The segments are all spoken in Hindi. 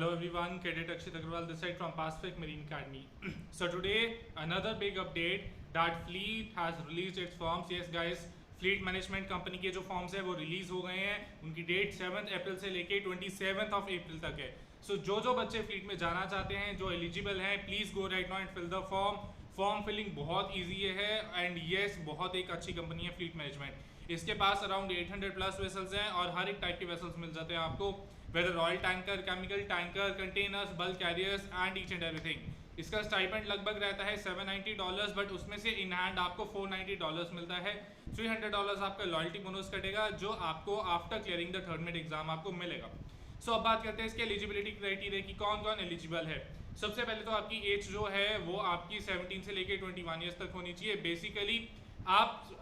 Hello everyone, Cadet Akshit Agarwal this side from Pacific Marine Academy. So today another big update that Fleet has released its forms. Yes guys, Fleet Management Company के जो फॉर्म्स है वो रिलीज हो गए हैं. उनकी डेट 7 अप्रैल से लेके 27 अप्रैल तक है. सो जो बच्चे फ्लीट में जाना चाहते हैं, जो एलिजिबल हैं, please go right now and fill the form. Form filling बहुत ईजी है एंड येस बहुत एक अच्छी कंपनी है फ्लीट मैनेजमेंट. इसके पास अराउंड 800 प्लस वेसल्स हैं और हर एक टाइप के वेसल्स मिल जाते हैं आपको, whether oil tanker, chemical tanker, containers, bulk carriers and each and everything. इसका स्टाइपेंड लगभग रहता है $790, बट उसमें से इन हैंड आपको $490 मिलता है. $300 आपका लॉयल्टी बोनस कटेगा जो आपको after clearing the third mid exam आपको मिलेगा. सो अब बात करते हैं इसके एलिजिबिलिटी क्राइटेरिया की, कौन कौन एलिजिबल है. सबसे पहले तो आपकी एज जो है वो आपकी 17 से लेके 21 ईयर्स तक होनी चाहिए. बेसिकली आप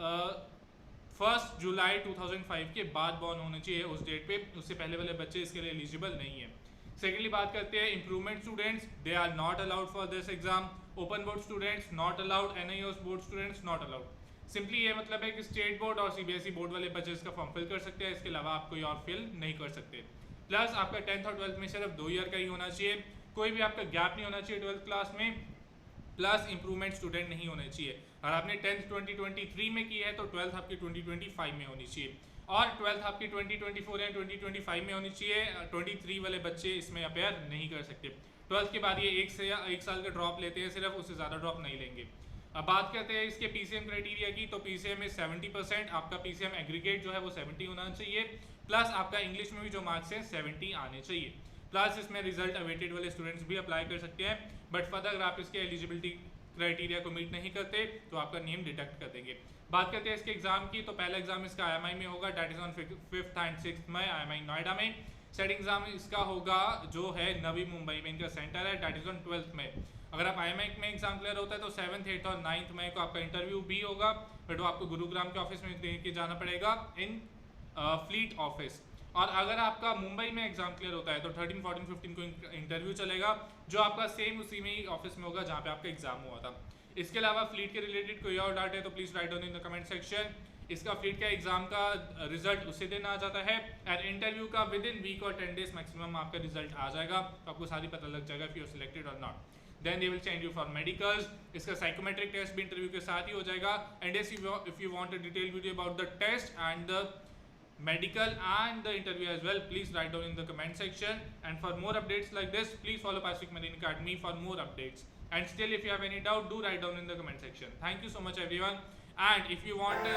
1 जुलाई 2005 के बाद बॉर्न होने चाहिए उस डेट पे. उससे पहले वाले बच्चे इसके लिए एलिजिबल नहीं है. सेकेंडली बात करते हैं improvement students, they are not allowed for this exam. Open board students not allowed. NIOS board students not allowed. Simply ये मतलब है कि स्टेट बोर्ड और CBSE बोर्ड वाले बच्चे इसका फॉर्म फिल कर सकते हैं, इसके अलावा आप कोई और फिल नहीं कर सकते. प्लस आपका 10th और 12th में सिर्फ 2 ईयर का ही होना चाहिए, कोई भी आपका गैप नहीं होना चाहिए 12th क्लास में. प्लस इंप्रूवमेंट स्टूडेंट नहीं होने चाहिए. और आपने 10th 2023 में की है तो 12th आपकी 2025 में होनी चाहिए, और 12th आपकी 2024 या 2025 में होनी चाहिए. 23 वाले बच्चे इसमें अपेयर नहीं कर सकते. 12th के बाद ये 1 साल का ड्रॉप लेते हैं सिर्फ, उससे ज़्यादा ड्रॉप नहीं लेंगे. अब बात करते हैं इसके PCM क्राइटेरिया की, तो PCM में 70%, आपका PCM एग्रीगेट जो है वो 70 होना चाहिए. प्लस आपका इंग्लिश में भी जो मार्क्स हैं 70 आने चाहिए. प्लस इसमें रिजल्ट अवेटेड वाले स्टूडेंट्स भी अप्लाई कर सकते हैं, बट फर्दर अगर आप इसके एलिजिबिलिटी क्राइटेरिया को मीट नहीं करते तो आपका नेम डिडक्ट कर देंगे. बात करते हैं इसके एग्जाम की, तो पहला एग्जाम इसका IMI में होगा, date is on 5th and 6th May, IMI Noida में. सेट एग्जाम इसका होगा जो है नवी मुंबई में इनका सेंटर है, डेट इज ऑन 12th में. अगर आप IMI में एग्जाम क्लियर होता है तो 7th 8th और 9th मई को आपका इंटरव्यू भी होगा, बट वो आपको गुरुग्राम के ऑफिस में दे के जाना पड़ेगा इन फ्लीट ऑफिस. और अगर आपका मुंबई में एग्जाम क्लियर होता है तो 13, 14, 15 को इंटरव्यू चलेगा, जो आपका सेम उसी में ही ऑफिस में होगा जहाँ पे आपका एग्जाम हुआ था. इसके अलावा फ्लीट के रिलेटेड कोई और डाउट है तो please write down in the comment section. इसका फ्लीट का एग्जाम का रिजल्ट उसी दिन आ जाता है, एंड इंटरव्यू का विद इन वीक और 10 डेज मैक्सिमम आपका रिजल्ट आ जाएगा, तो आपको सारी पता लग जाएगा इफ यू आर सिलेक्टेड और not. Then they will send you for medicals. इसका साइकोमेट्रिक टेस्ट भी इंटरव्यू के साथ ही हो जाएगा. And if you want a detail video about the test and the medical and the interview as well, please write down in the comment section. And for more updates like this, please follow Pacific Marine Academy for more updates. And still, if you have any doubt, do write down in the comment section. Thank you so much everyone. And if you want